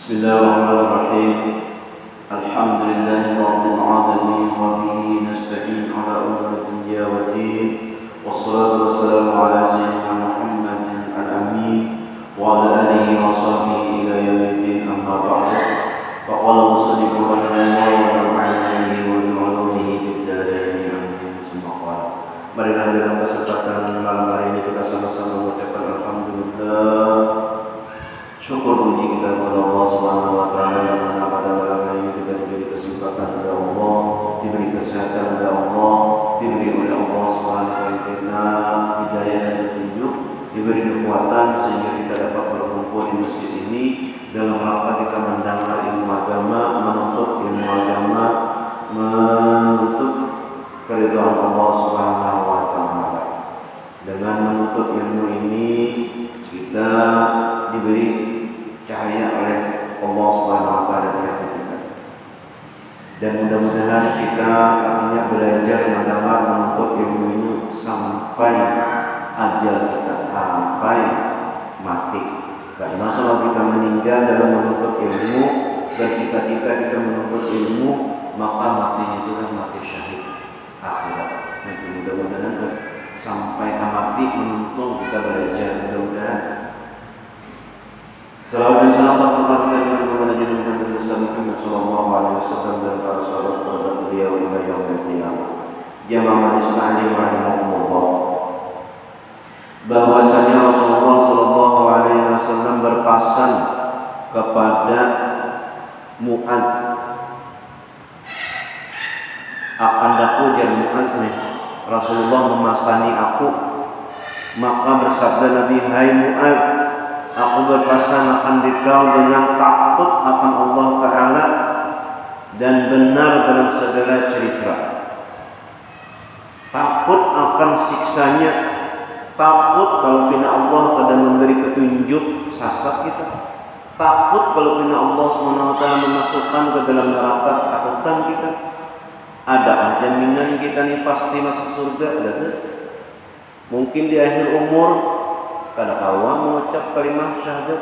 Bismillahirrahmanirrahim. Alhamdulillahirabbil alamin wa bihi nasta'in ala umuri dunya waddin. Wassalatu wassalamu ala sayyidina Muhammadin al-amin wa ala alihi wa sahbihi ila yaumiddin, amma ba'du. Faqala al-musannif rahimahullah wa nafa'ana wa bi'ulumihi bid-darain amin. Marilah dalam kesempatan malam hari ini kita sama-sama mengucapkan alhamdulillah, syukur puji kita kepada Allah Subhanahu wa taala yang mana pada malam hari ini kita diberi kesempatan oleh Allah, diberi kesehatan oleh Allah, diberi oleh Allah Subhanahu wa taala kita hidayah dan petunjuk, diberi kekuatan sehingga kita dapat berkumpul di masjid ini dalam rangka kita mendengar ilmu agama, menuntut ilmu agama, menuntut keridhaan Allah Subhanahu wa taala. Dengan menuntut ilmu ini kita diberi cahaya oleh Allah Subhanahu wa taala di hati kita. Dan mudah-mudahan kita artinya belajar mendengar menuntut ilmu ini sampai ajal kita, sampai mati. Karena kalau kita meninggal dalam menuntut ilmu, bercita-cita kita menuntut ilmu, maka matinya itu kan mati syahid akhirat. Nah, itu mudah-mudahan sampai mati menuntut kita belajar, mudah-mudahan. Salam dan salam terhormat kita juga kepada junjungan Nabi Muhammad sallallahu alaihi wasallam dan para sahabat terhadap beliau hingga yaumil qiyamah. Jamaah majelis taklim rahimahumullah. Bahwasanya Rasulullah sallallahu alaihi wasallam berpesan kepada Mu'adz, akan daku jar Mu'adz nih, Rasulullah memasani aku, maka bersabda Nabi, hai Mu'adz, aku berpesan akan dikau dengan takut akan Allah Ta'ala dan benar dalam segala cerita. Takut akan siksanya, takut kalau pina Allah kadang memberi petunjuk sesat kita, takut kalau pina Allah SWT memasukkan ke dalam neraka, takutan kita. Ada jaminan kita nih pasti masuk surga? Ada tuh. Mungkin di akhir umur kada kawan mengucap kalimat syahadat,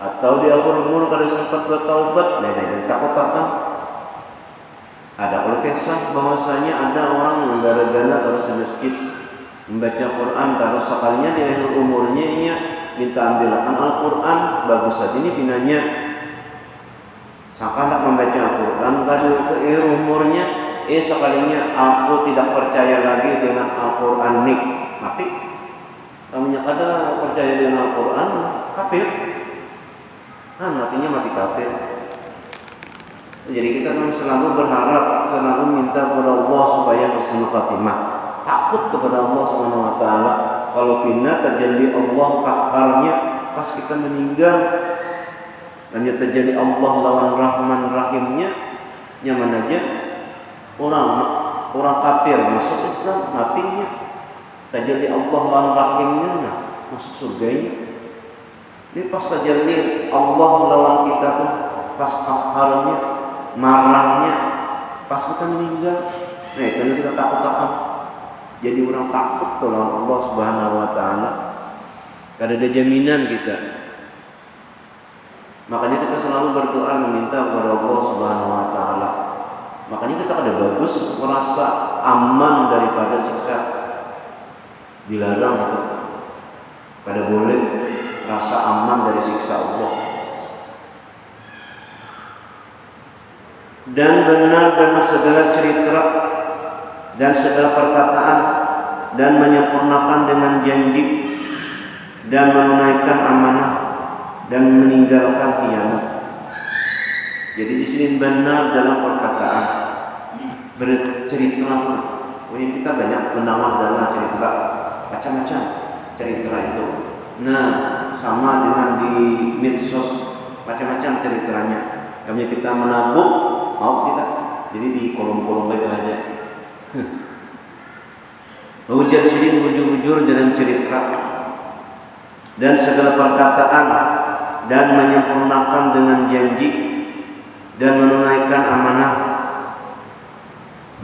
atau di akhir umur kada sempat bertaubat, takut akan. Ada kalau kisah bahwasanya ada orang yang gara-gara terus di masjid membaca Quran, terus sekalinya di akhir umurnya ini minta ambilkan Al-Quran, bagus saja ini binanya. Sangka nak membaca Al-Quran, baru ke akhir umurnya, sekalinya aku tidak percaya lagi dengan Al-Quran nih, mati. Namanya kada percaya dengan Al-Quran, kafir. Nah, matinya mati kafir. Jadi kita selalu berharap, selalu minta kepada Allah supaya husnul khatimah. Takut kepada Allah Subhanahu wa taala. Kalau pina terjadi Allah qaharnya pas kita meninggal, dan terjadi Allah lawan Rahman Rahimnya, nyaman aja. Orang kafir masuk Islam, matinya terjadi Allah lawan Rahimnya, nah, masuk surganya. Ini pas terjadi Allah lawan kita tuh, pas qaharnya, marahnya, pas kita meninggal. Nah, itu kita takut. Jadi orang takut tuh lawan Allah Subhanahu wa taala. Kada ada jaminan kita. Makanya kita selalu berdoa meminta kepada Allah Subhanahu wa taala. Makanya kita kada bagus merasa aman daripada siksa. Dilarang itu. Kada boleh rasa aman dari siksa Allah. Dan benar dalam segala cerita dan segala perkataan, dan menyempurnakan dengan janji, dan menunaikan amanah, dan meninggalkan khianat. Jadi di sini benar dalam perkataan, bercerita. Ini kita banyak mendengar dalam cerita, macam-macam cerita itu. Nah, sama dengan di medsos, macam-macam ceritanya. Kami kita menabuk, mau kita, jadi di kolom-kolom baik aja. Ujar sirin bujur-bujur dalam cerita dan segala perkataan, dan menyempurnakan dengan janji, dan menunaikan amanah.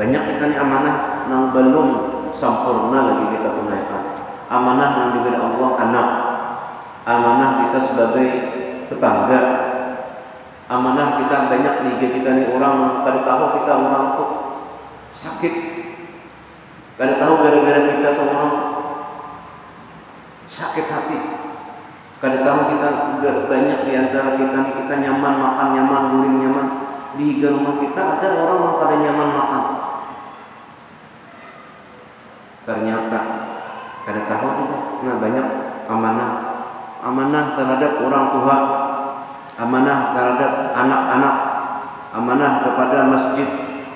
Banyak kita nih amanah yang belum sempurna lagi kita tunaikan. Amanah yang diberi Allah anak, amanah kita sebagai tetangga, Amanah kita banyak nih, kita nih orang kada tahu kita orang tuh sakit, kada tahu gara-gara kita tuh orang sakit hati, kada tahu kita banyak di antara kita nyaman makan, nyaman guring, nyaman di rumah kita ada orang yang kada nyaman makan. Ternyata kada tahu juga. Nah banyak amanah terhadap orang tua, amanah terhadap anak-anak, amanah kepada masjid,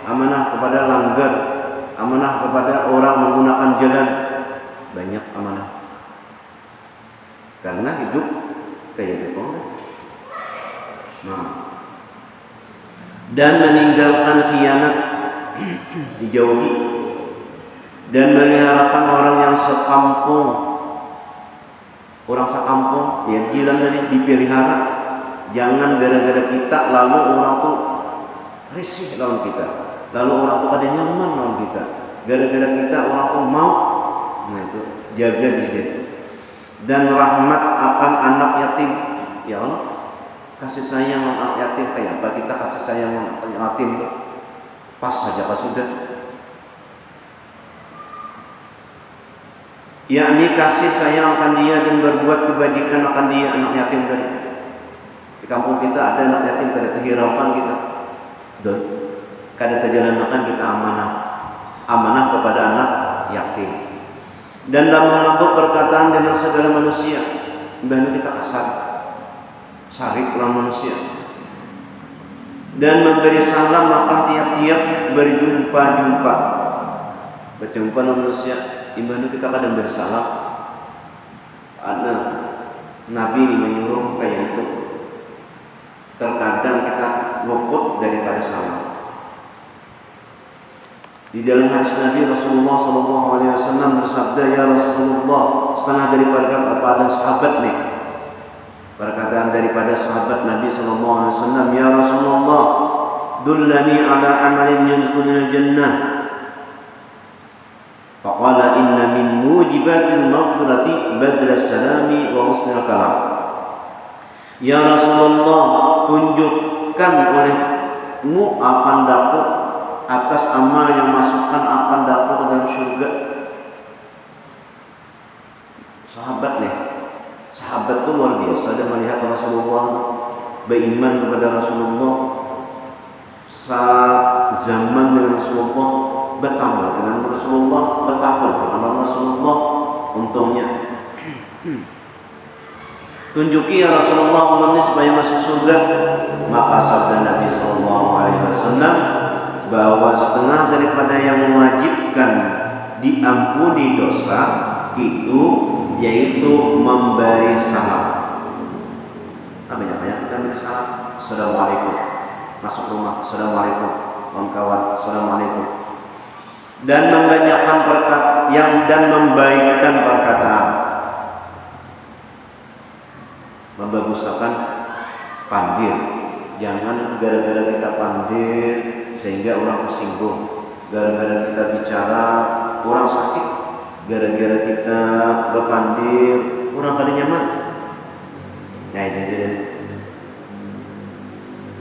amanah kepada langgar, amanah kepada orang menggunakan jalan. Banyak amanah. Karena hidup kayak gitu. Nah, dan meninggalkan khianat dijauhi, dan meliharakan orang yang sekampung, orang sekampung ya jiran tadi dipelihara. Jangan gara-gara kita lalu orang tuh risih lawan kita, lalu orang tuh ada nyaman lawan kita, gara-gara kita orang tuh mau. Nah itu jaga diri. Dan rahmat akan anak yatim. Ya Allah, kasih sayang anak yatim kayak apa kita kasih sayang anak yatim tuh? Pas saja pas sudah. Yakni kasih sayang akan dia dan berbuat kebajikan akan dia, anak yatim tadi. Di kampung kita ada anak yatim kada terhiraukan kita. Dan kada terjalankan kita amanah kepada anak yatim. Dan lemah lembut perkataan dengan segala manusia. Bahkan kita kasar, sarik lawan manusia. Dan memberi salam akan tiap-tiap berjumpa-jumpa. Berjumpa dengan manusia. Dimana kita kadang bersalam. Ada Nabi menyuruh kayak itu. Terkadang kita luput daripada salam. Di dalam hadis Nabi Rasulullah SAW bersabda, ya Rasulullah, setengah daripada sahabat nih, perkataan daripada sahabat Nabi SAW, ya Rasulullah, dullani ala amalin yadkhulul jannah. Faqala inna min mujibatil maghfirati badlas salami wa husnul kalam. Ya Rasulullah, tunjukkan olehmu akan dapat atas amal yang masukkan akan dapat ke dalam surga. Sahabat itu luar biasa. Dia melihat Rasulullah, beriman kepada Rasulullah, saat zaman dengan Rasulullah, bertambah dengan Rasulullah, bertakwa dengan Rasulullah. Untungnya tunjuki ya Rasulullah umatnya supaya masuk surga. Maka sabda Nabi SAW bahwa setengah daripada yang mewajibkan diampuni dosa itu yaitu memberi salam. Banyak-banyak kita memberi salam. Assalamualaikum. Masuk rumah, assalamualaikum. Kawan-kawan, assalamualaikum. Dan membanyakkan dan membaikkan perkataan. Membagusakan pandir. Jangan gara-gara kita pandir sehingga orang tersinggung, gara-gara kita bicara orang sakit, gara-gara kita berpandir orang kada nyaman. Nah itu jadi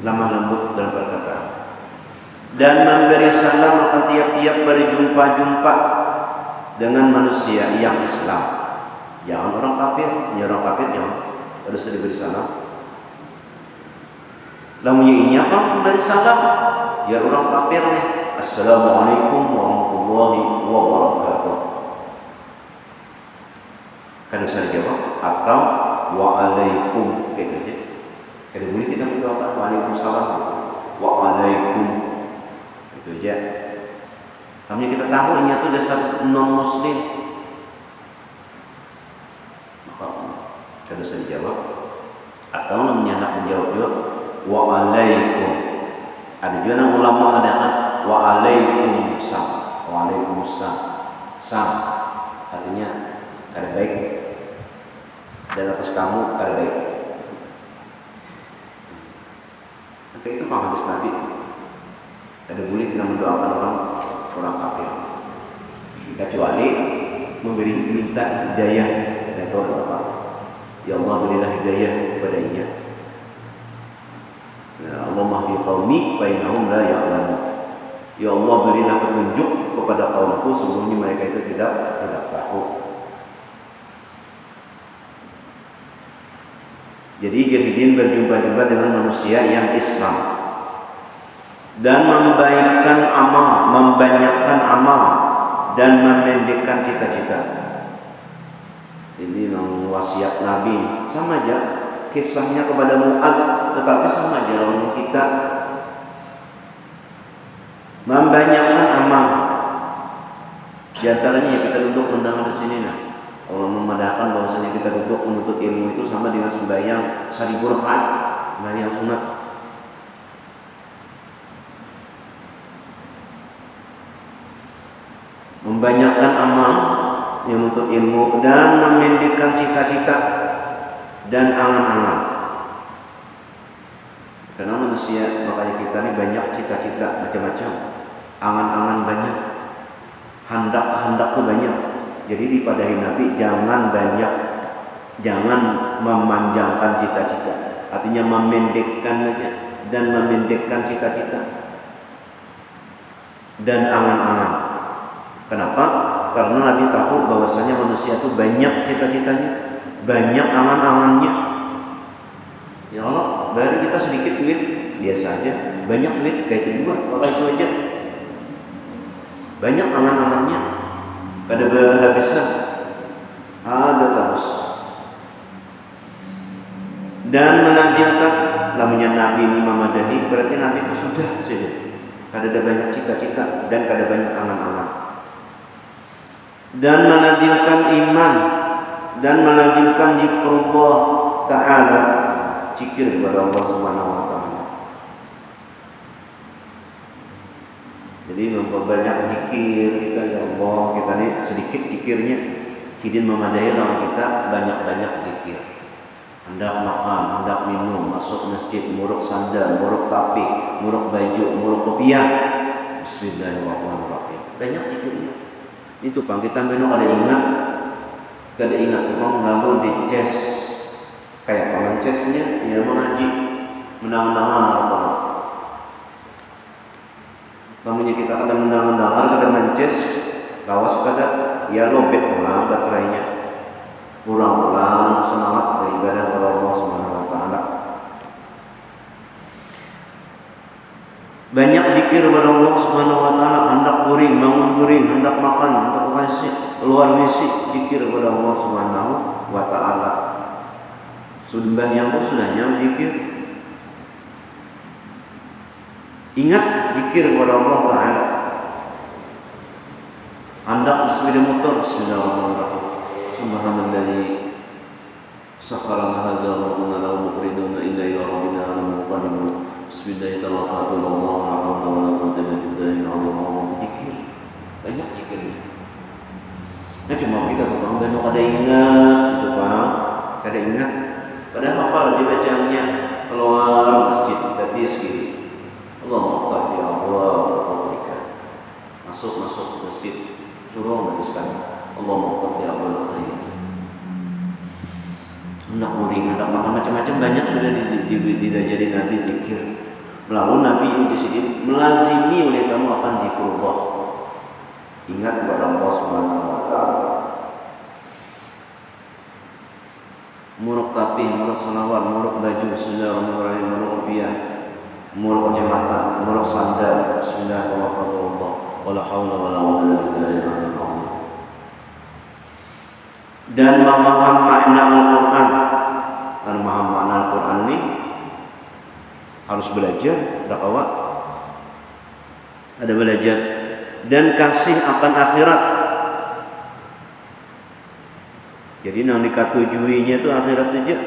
lemah lembut dalam perkataan. Dan memberi salam akan tiap-tiap berjumpa-jumpa dengan manusia yang Islam. Jangan orang kafir, jangan harus diberi salam. Lamunya ini apa memberi salam? Ya orang kafir nih. Assalamualaikum warahmatullahi wabarakatuh. Kan bisa dijawab atau waalaikum gitu aja. Kada boleh kita menjawab waalaikumsalam, waalaikum itu aja. Namanya kita tahu ini itu dasar non muslim. Maka kada bisa dijawab atau namanya nak menjawab juga waalaikum. Ada juga yang ulama mengatakan waalaikumsalam, waalaikumsalam. Artinya kada baik dan atas kamu kada baik. Maka itu hadis Nabi. Kada boleh kita mendoakan orang kafir kecuali minta hidayah dari Allah. Ya Allah berilah hidayah kepadanya. Ya Allah mahdi qaumi fa innahum la ya'lamun. Ya Allah berilah petunjuk kepada kaumku sesungguhnya mereka itu tidak tahu. Jadi Ghirfidin berjumpa-jumpa dengan manusia yang Islam dan membaikkan amal, membanyakkan amal dan memendekkan cita-cita. Ini wasiat Nabi sama aja kisahnya kepada Muaz, tetapi sama aja lawan kita membanyakkan amal. Di antaranya ya kita duduk mendengar di sini nah. Allah memadahkan bahwasanya kita duduk menuntut ilmu itu sama dengan sembahyang 1000 rakaat, sembahyang sunat. Membanyakkan amal yang menuntut ilmu dan memendekkan cita-cita dan angan-angan. Karena manusia, makanya kita ini banyak cita-cita macam-macam, angan-angan banyak, handak-handak tuh banyak. Jadi dipadahi Nabi jangan memanjangkan cita-cita, artinya memendekkan aja dan memendekkan cita-cita dan angan-angan. Kenapa? Karena Nabi tahu bahwasanya manusia itu banyak cita-citanya, banyak angan-angannya. Ya Allah, beri kita sedikit duit biasa aja, banyak duit kayak itu juga, kalau itu aja. Banyak angan-angannya. Pada berhabisan ada terus dan menajamkan namanya Nabi ini memadahi berarti Nabi itu sudah kada ada banyak cita-cita dan kada banyak angan-angan dan menajamkan iman dan menajamkan zikrullah ta'ala, zikir kepada Allah Subhanahu wa taala. Jadi memperbanyak zikir kita, ya Allah, kita ini sedikit zikirnya, hidin memadai lawan kita banyak-banyak zikir. Hendak makan, hendak minum, masuk masjid, muruk sandal, muruk tapi, muruk baju, muruk kopiah. Bismillahirrahmanirrahim. Banyak zikirnya. Itu Bang, kita minum ada ingat Bang, lalu di ces kayak paman cesnya, ya mengaji, menang-menang apa. Namanya kita kadang mendengar, kadang mences, lawas kada, ya lobet pulang baterainya, pulang semangat beribadah kepada Allah Subhanahu wa taala. Banyak zikir kepada Allah Subhanahu wa taala, hendak guring, bangun guring, hendak makan, hendak kasih, keluar misi, zikir kepada Allah Subhanahu wa taala. Sembahyang sudahnya zikir. Ingat zikir kepada Allah Ta'ala. Hendak sepeda motor, bismillahirrahmanirrahim. Subhanalladzi sakhkhara lana hadza wa kunna lahu muqrinun illa ila rabbina lamunqalibun. Bismillahirrahmanirrahim. La hawla wa la quwwata illa billah. Zikir. Banyak zikirnya. Nah cuma kita tukang dan kada ingat itu Pak. Kada ingat. Padahal hafal aja bacaannya, keluar masjid berarti segini. Allah ta'ala Allah berikan masuk masjid suruh menghabiskan Allah ta'ala Allah khair. Hendak muring, hendak makan macam-macam banyak sudah diajari Nabi zikir. Melalui Nabi di sini melazimi oleh kamu akan zikrullah. Ingat kepada Allah Subhanahu wa taala. Muruk tapi, muruk salawat, muruk baju, bismillahirrahmanirrahim, muruk rupiah. Muruk jematan, muruk sandal, bismillahirrahmanirrahim, wala haula wala quwwata illa billah. Dan memaham makna Al-Quran. Dan memaham makna Al-Quran ini harus belajar, dakwah. Ada belajar dan kasih akan akhirat. Jadi yang dikatujuinya itu akhirat saja.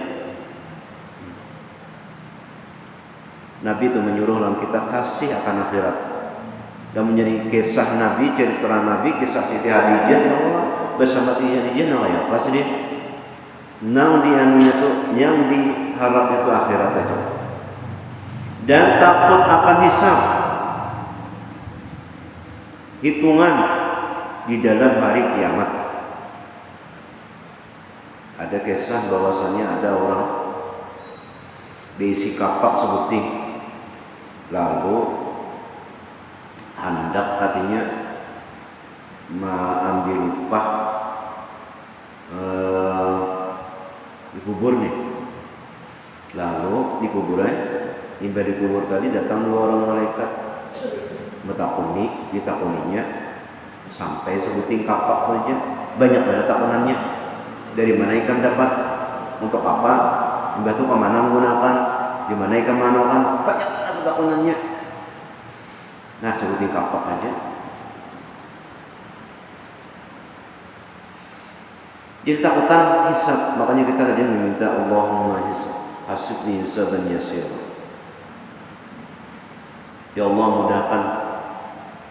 Nabi itu menyuruh dalam kita kasih akan akhirat. Dan menjadi kisah Nabi, cerita Nabi, kisah Siti Khadijah, ya Allah, bersama Siti Khadijah, nah ya pas dia, nang dianunya itu, yang diharap itu akhirat aja. Dan takut akan hisab, hitungan di dalam hari kiamat. Ada kisah bahwasanya ada orang diisi kapak sebuting. Lalu hendak artinya mengambil upah dikubur nih. Lalu dikuburan, tiba dikubur tadi datang 2 orang malaikat ditakuninya sampai sebuting kapak saja. Banyak banget takunannya. Dari mana ikan dapat? Untuk apa? Mbah itu kemana menggunakan? Di mana ikan manokan? Banyak banget takunannya. Nah, sebuting kapak aja. Jadi takutan hisab. Makanya kita tadi meminta Allahumma hasibni hisaban yasir. Ya Allah, mudahkan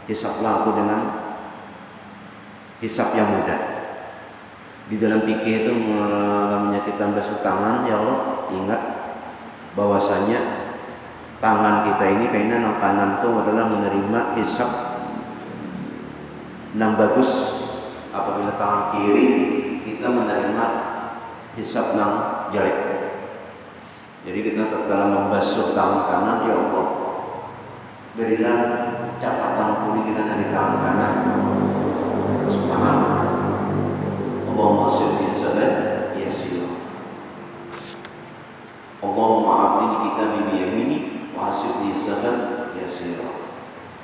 hisablah aku dengan hisab yang mudah. Di dalam fikih itu namanya kita basuh tangan, ya Allah, ingat bahwasanya tangan kita ini kayaknya yang kanan itu adalah menerima hisab yang bagus. Apabila tangan kiri kita menerima hisab yang jelek. Jadi kita dalam membasuh tangan kanan, ya Allah, berilah catatan kuning kita dari tangan kanan. Subhanallah. Allahumma sholli hisaban yasir. Allahumma a'tini kitabi bi yamini wa hasibni hisaban yasir.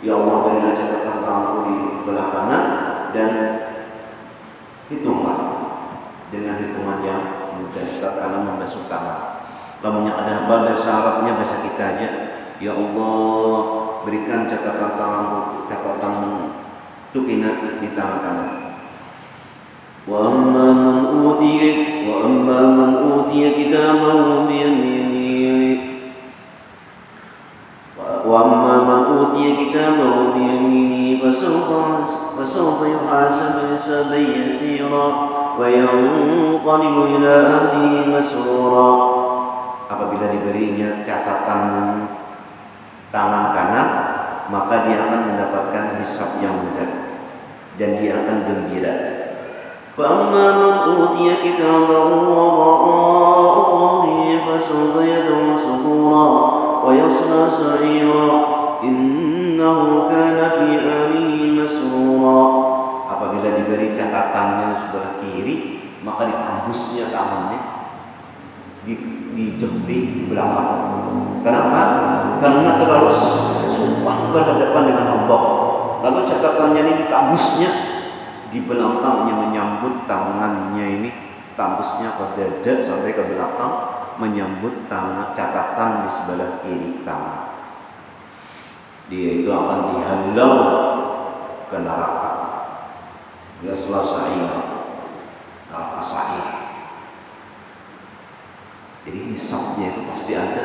Ya Allah, berilah catatan tanganku di belah kanan dan hitunglah dengan hitungan yang mudah tatkala membasuh tangan. Lamunya ada bahasa Arabnya, bahasa kita aja. Ya Allah, berikan catatan tanganku, catatan tukina di tangan kanan. Wa amma man utiya kitabahu bi yaminihi wa amma man utiya kitabahu bi yaminihi fasawfa yuhasabu hisaban yasira wa yanqalibu ila ahlihi masrura. Apabila diberinya catatan tangan kanan, maka dia akan mendapatkan hisab yang mudah dan dia akan gembira. فَأَمَّا مَنْ أُوتِيَ كِتَابَهُ وَرَاءَ ظَهْرِهِ فَسَوْفَ يَدْعُو ثُبُورًا وَيَصْلَى سَعِيرًا إِنَّهُ كَانَ فِي أَهْلِهِ مَسْرُورًا. Apabila diberi catatannya sebelah kiri, maka ditembusnya tangannya, dijepit di belakang. Kenapa? Karena terlalu sumpah berhadapan dengan Allah. Lalu catatannya ini ditembusnya di belakangnya, menyambut tangannya ini, tembusnya ke dada sampai ke belakang, menyambut tangan catatan di sebelah kiri tangan. Dia itu akan dihalau ke neraka. Dia selesai neraka sa'ir. Jadi hisabnya itu pasti ada.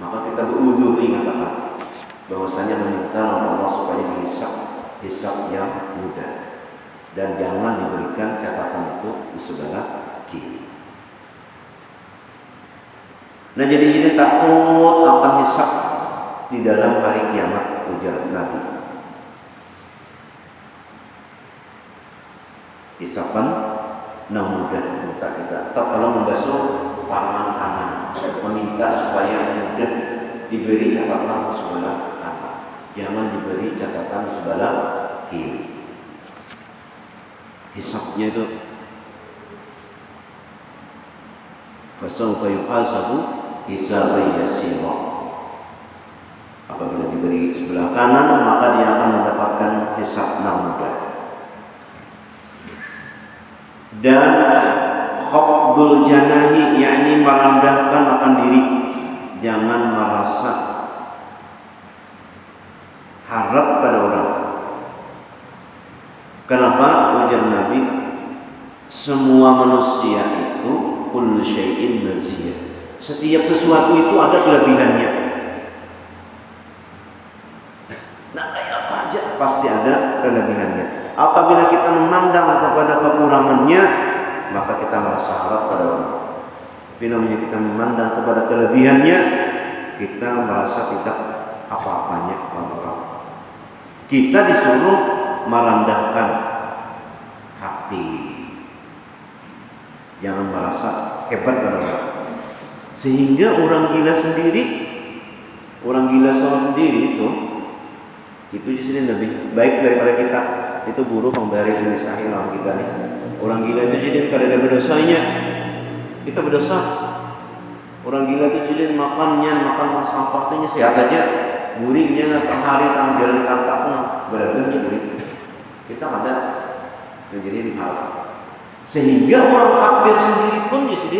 Maka kita berwudu ingatkan bahwasanya meminta Allah supaya dihisab yang mudah. Dan jangan diberikan catatan itu di sebelah kiri. Nah, jadi ini takut akan hisab di dalam hari kiamat, ujar Nabi. Hisaban yang mudah minta kita. Kalau membasuh tangan kanan, meminta supaya mudah diberi catatan sebelah kanan. Jangan diberi catatan sebelah kiri. Hisabnya itu fasawfa yuhasabu hisaban yasira. Apabila diberi sebelah kanan, maka dia akan mendapatkan hisab yang mudah. Dan khafdul janahi, yakni merendahkan akan diri, jangan merasa harap pada orang. Kenapa? Ujar Nabi, semua manusia itu kullu syai'in maziyah. Setiap sesuatu itu ada kelebihannya. Nah, kayak apa aja pasti ada kelebihannya. Apabila kita memandang kepada kekurangannya, maka kita merasa harap pada orang. Tapi namanya kita memandang kepada kelebihannya, kita merasa tidak apa-apanya orang. Kita disuruh merendahkan hati, jangan merasa hebat pada orang. Sehingga orang gila sendiri, Orang gila sendiri itu di sini lebih baik daripada kita. Itu guru pemberi ini sahih lawan kita nih. Orang gila itu jadi kada ada berdosanya. Kita berdosa. Orang gila itu jadi makan sampah itu sehat aja. Guringnya per hari tang jalan kata pun benar-benar guring. Kita ada menjadi hal. Sehingga orang kafir sendiri pun di sini,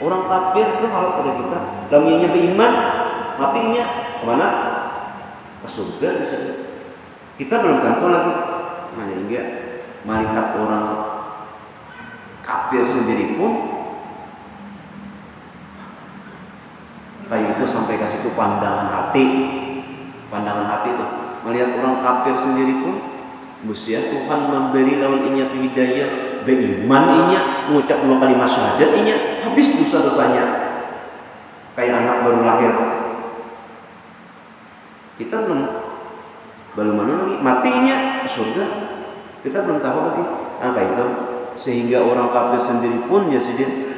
orang kafir itu harap pada kita. Dalamnya beriman, matinya kemana? Ke surga bisa. Kita belum tentu lagi. Hanya hingga melihat orang kafir sendiri pun kayak itu sampai kasih itu pandangan hati itu melihat orang kafir sendiri pun Gustiya Tuhan memberi lawan inya hidayah beriman inya mengucap 2 kalimat syahadat inya habis dosa-dosanya kayak anak baru lahir. Kita belum mana lagi matinya surga, kita belum tahu lagi angka itu. Sehingga orang kafir sendiri pun ya sedih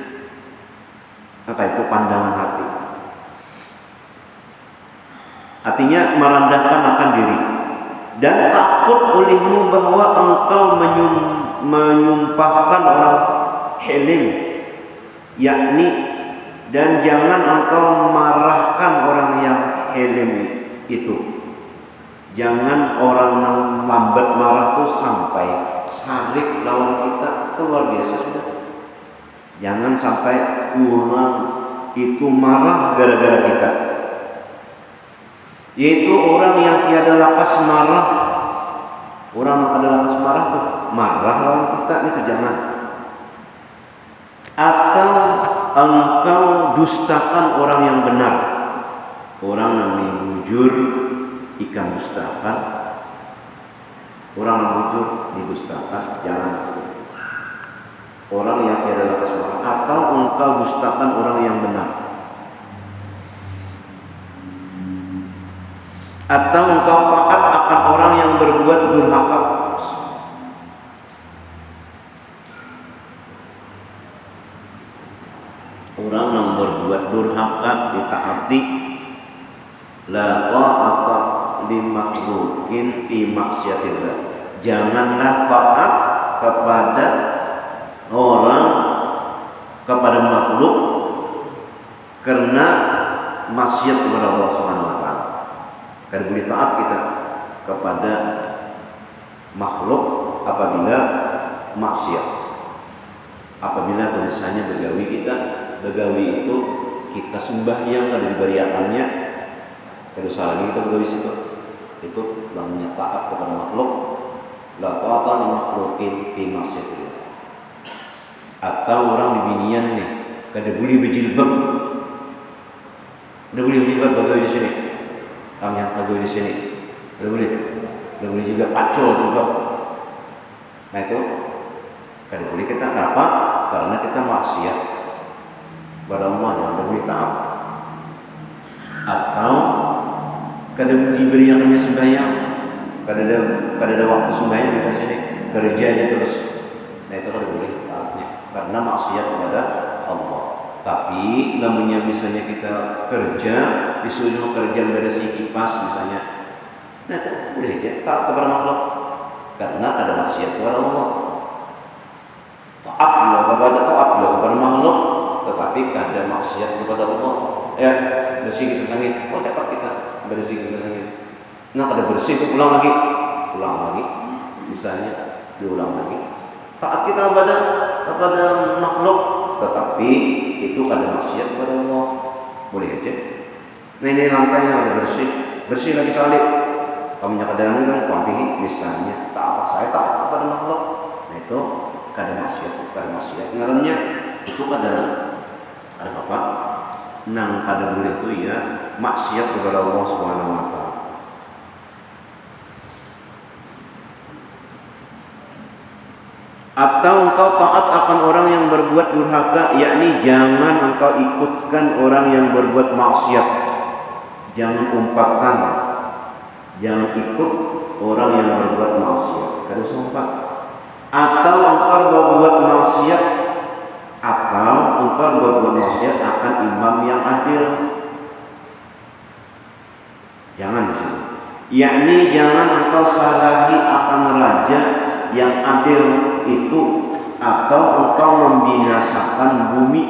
angka itu pandangan hati. Artinya merendahkan akan diri dan takut olehmu bahwa engkau menyumpahkan orang helim, yakni dan jangan engkau marahkan orang yang helim itu. Jangan orang yang lambat marah tuh sampai sarik lawan kita, itu luar biasa sudah. Jangan sampai orang itu marah gara-gara kita. Yaitu orang yang tiada lakas marah. Orang yang tiada lakas marah tuh marah lawan kita, itu jangan. Atau engkau dustakan orang yang benar. Orang yang jujur ikan dustakan. Orang yang jujur didustakan, jangan. Orang yang tiada lakas marah. Atau engkau dustakan orang yang benar. Atau engkau taat akan orang yang berbuat durhaka. Orang yang berbuat durhaka ditaati. La ta'ata li makhluqin fi maksiatillah. Janganlah taat kepada orang, kepada makhluk karena maksiat kepada Allah Subhanahu wa taala. Karena boleh taat kita kepada makhluk apabila maksiat. Apabila tulisannya begawi kita, begawi itu kita sembahyang kada diberiakannya, kada usah lagi kita begawi situ. Itu namanya taat kepada makhluk. La ta'ata li makhluqin fi maksiatillah. Atau orang di binian nih, kada boleh berjilbab. Kada boleh berjilbab begawi di sini. Kami yang begawi di sini. Kada boleh juga pacul juga. Nah itu kada boleh kita. Kenapa? Karena kita maksiat kepada Allah, jangan boleh taat. Atau kada diberiakannya sembahyang, kada ada waktu sembahyang kita sini, kerja aja terus. Nah itu kada boleh taatnya karena maksiat kepada Allah. Tapi namanya misalnya kita kerja, disuruh kerja berisi kipas misalnya, nah itu boleh aja taat kepada makhluk karena ada maksiat kepada Allah. Taat juga kepada makhluk, tetapi kada maksiat kepada Allah. Ya bersih kita sangit, oh cepat kita bersih kita sangit. Nah kada bersih itu ulang lagi, misalnya diulang lagi. Taat kita kepada makhluk, tetapi itu kada maksiat kepada Allah, boleh aja. Nah ini lantainya ada bersih lagi salib. Kamu kadang kan kuampihi misalnya, saya taat kepada makhluk. Nah itu kada maksiat. Ngarannya itu kada apa? Nang kada boleh itu ya maksiat kepada Allah Subhanahu wa taala. Atau engkau taat akan orang yang berbuat durhaka, yakni jangan engkau ikutkan orang yang berbuat maksiat. Jangan umpatkan, jangan ikut orang yang berbuat maksiat. Kada usah umpat. Atau engkau berbuat maksiat, akan imam yang adil. Jangan di sini. Yakni jangan engkau salahi akan raja yang adil itu, atau engkau membinasakan bumi.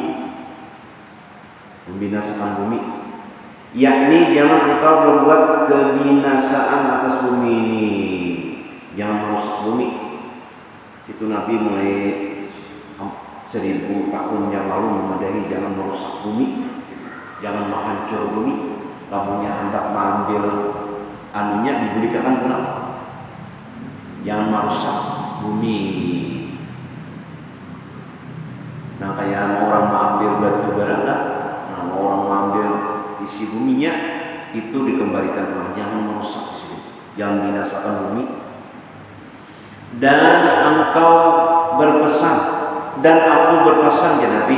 Membinasakan bumi. Yakni jangan engkau berbuat kebinasaan atas bumi ini. Jangan merusak bumi. Itu Nabi mulai 1000 tahun yang lalu memadahi jangan merusak bumi, jangan menghancur bumi. Kamunya hendak mengambil anunya diberikan pulang, jangan merusak bumi. Nah kayak orang mengambil batu bara, nah orang mengambil isi buminya itu dikembalikan pulang. Jangan merusak di sini, jangan binasakan bumi. Dan engkau berpesan, dan aku berpesan ya Nabi,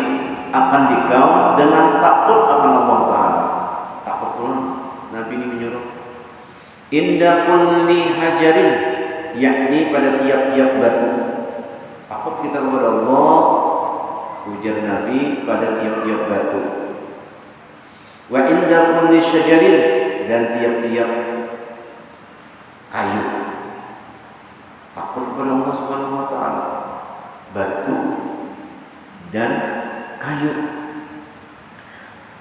akan dikau dengan takut akan Allah Ta'ala. Takut pula Nabi ini menyuruh inda kulli hajarin, yakni pada tiap-tiap batu. Takut kita kepada Allah, ujar Nabi, pada tiap-tiap batu. Wa inda kulli syajarin, dan tiap-tiap kayu. Takut kepada Allah Subhanahu wa Ta'ala, batu dan kayu.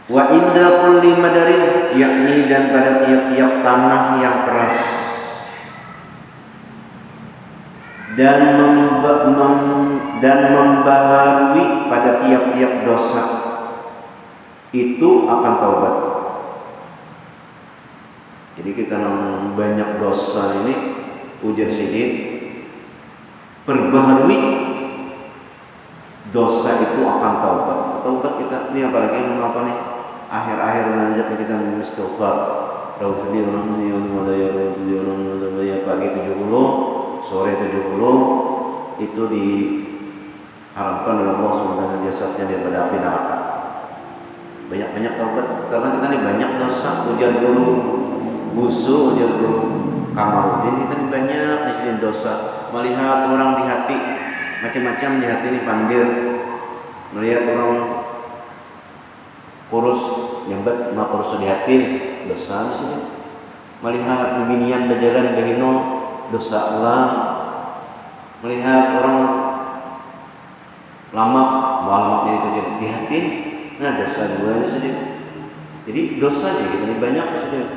Wa inda kulli madarin, yakni dan pada tiap-tiap tanah yang keras, dan membaharui pada tiap-tiap dosa, itu akan taubat. Jadi kita yang banyak dosa ini, ujar Sidin, perbaharui dosa itu akan taubat. Taubat kita ini apalagi apa nih? Akhir-akhir menanjak kita mengistighfar. Rabbana rahmani wa la ya pagi 70, sore 70 itu diharamkan oleh Allah SWT jasadnya daripada api neraka. Banyak-banyak taubat karena kita ini banyak dosa. Ujar dulu busu, ujar dulu Kamarudin, kita ini banyak di sini dosa. Melihat orang di hati macam-macam, di hati ini pandir. Melihat orang kurus nyambat, maka kurus di hati dosa di sini. Melihat binian berjalan behino dosa Allah. Melihat orang lama malamnya itu di hati, nah dosa dua di sini. Jadi dosanya kita ini banyak di sini.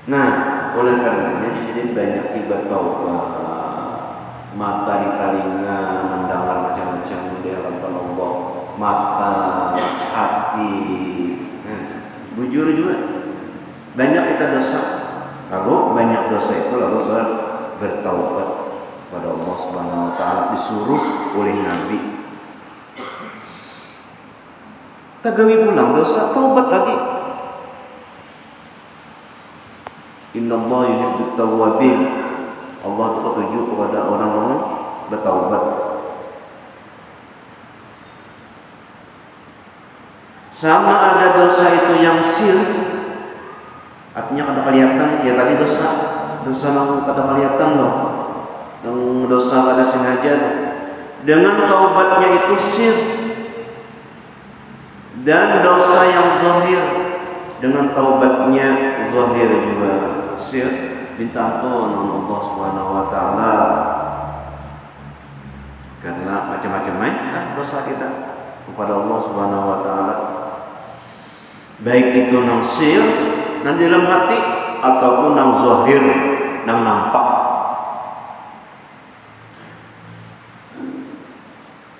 Nah, oleh karenanya di sini banyak ibadah taubat. Mata di telinga mendengar macam-macam di hadapan Allah, mata, hati, bujur juga banyak kita dosa. Lalu banyak dosa itu lalu bertaubat pada Allah Subhanahu wa Ta'ala, disuruh oleh Nabi. Tagawi pulang dosa, taubat lagi. Innallaha yuhibbut tawwabin. Allah tertuju kepada orang-orang bertaubat. Sama ada dosa itu yang sir, artinya kada kelihatan, ya tadi dosa yang kada kelihatan loh, yang dosa kada sengaja loh. Dengan taubatnya itu sir, dan dosa yang zahir dengan taubatnya zahir juga sir. Minta ampun Allah Subhanahu wa Ta'ala karena macam-macam dosa kita kepada Allah Subhanahu wa Ta'ala, baik itu nang sir nang dalam hati ataupun nang zahir nang nampak.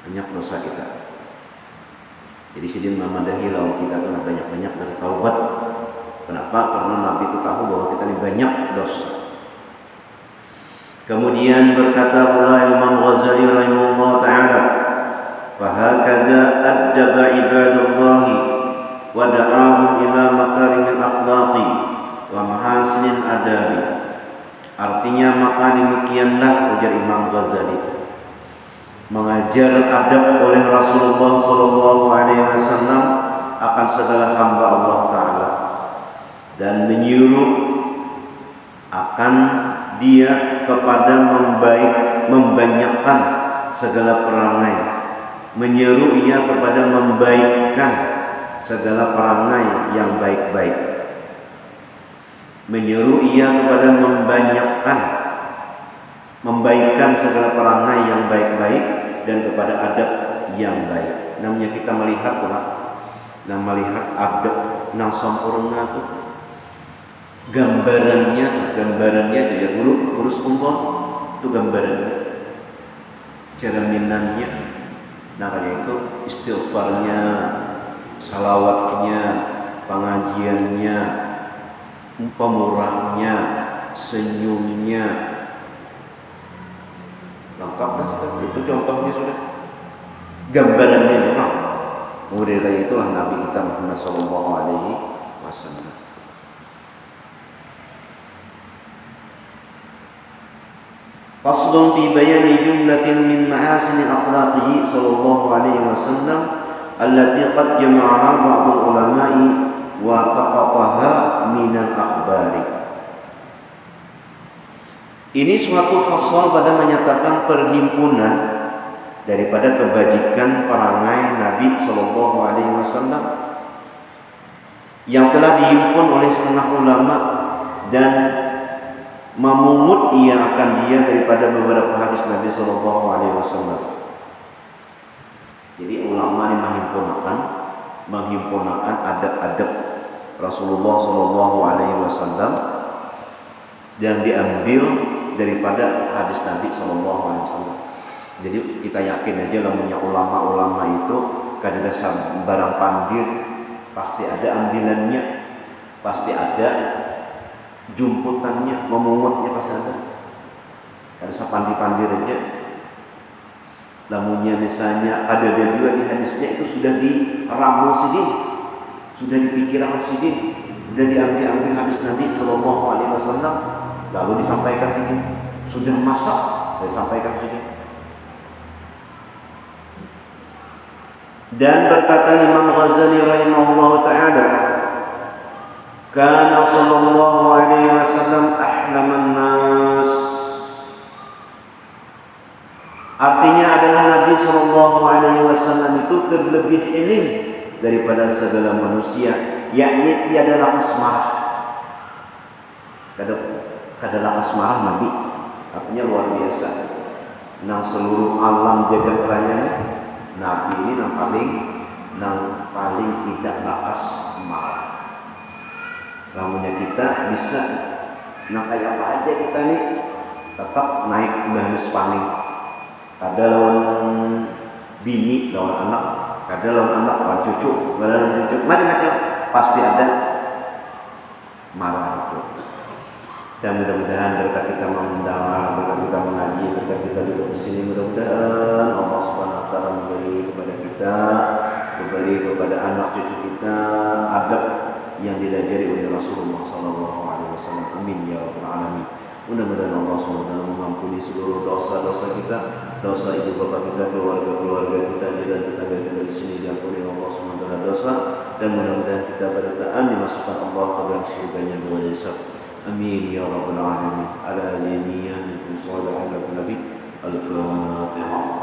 Banyak dosa kita. Jadi sidin memadahi lawan kita karena banyak-banyak bertaubat. Kenapa? Karena Nabi itu tahu bahwa kita ini banyak dosa. Kemudian berkata pula Imam Ghazali rahimahullah ta'ala, "Fahakaza addaba ibadallahi wa da'ahum ila makarimil akhlaqi wa mahasinil adabi." Artinya maka demikianlah, ujar Imam Ghazali, mengajar adab oleh Rasulullah SAW akan segala hamba Allah Ta'ala, dan menyuruh akan dia kepada membanyakkan segala perangai, menyeru ia kepada membaikkan segala perangai yang baik-baik. menyuruh ia kepada membaikan segala perangai yang baik-baik dan kepada adab yang baik. Namanya kita melihat adab yang sempurna tuh gambarannya tuh ya guru sekumpul itu gambarannya, cerminannya. Nah kayak itu istighfarnya, salawatnya, pengajiannya, pemurahnya, senyumnya, lengkap dah sudah. Itu contohnya sudah, gambarannya memang. Kemudian dari itulah Nabi kita Muhammad Sallallahu Alaihi Wasallam. Faslun fi bayani jumlatin min mahasin akhlaqihi sallallahu alaihi wasallam allati qad jama'aha ba'dul ulama'i wa taqataha min al-akhbari. Ini suatu fasal pada menyatakan perhimpunan daripada kebajikan perangai Nabi sallallahu alaihi wasallam yang telah dihimpun oleh setengah ulama dan memungut ia akan dia daripada beberapa hadis Nabi sallallahu alaihi wasallam. Jadi ulama ini menghimpunkan adab-adab Rasulullah sallallahu alaihi wasallam yang diambil daripada hadis Nabi sallallahu alaihi wasallam. Jadi kita yakin aja namanya ulama-ulama itu kadang barang pandir pasti ada ambilannya, pasti ada jumputannya, memungutnya pasti ada. Ada sapandi-pandir aja. Lamunnya misalnya ada dia juga di hadisnya itu sudah diramu sidin, sudah dipikirkan sidin, sudah diambil hadis Nabi sallallahu alaihi wasallam lalu disampaikan sidin, sudah masak disampaikan sidin. Dan berkata Imam Ghazali rahimahullahu taala, kana sallallahu alaihi wasallam ahlaman nas. Artinya adalah Nabi sallallahu alaihi wasallam itu terlebih hilim daripada segala manusia, yakni tiada lakas marah. Kada lakas marah Nabi. Artinya luar biasa. Nang seluruh alam jagat raya Nabi ini yang paling tidak lakas marah. Lamunya kita bisa kayak apa aja kita nih tetap naik bahanus paning. Kada lawan bini, lawan anak, kada lawan anak, lawan cucu, macam-macam pasti ada marah itu. Dan mudah-mudahan berkat kita mendengar, berkat kita mengaji, berkat kita duduk di sini, mudah-mudahan Allah Subhanahu wa taala memberi kepada anak cucu kita adab yang diajari oleh Rasulullah sallallahu alaihi wasallam. Amin ya rabbal alamin. Mudah-mudahan Allah Subhanahu wa taala mengampuni seluruh dosa-dosa kita, dosa ibu bapa kita, keluarga kita, dan tetangga kita di sini diampuni Allah Subhanahu wa taala dosa, dan mudah-mudahan kita pada taat dimasukkan Allah ke dalam surganya dengan hisab. Amin ya rabbal alamin. Ala yaminihi sallallahu alaihi wa sallam. Al-Fatihah.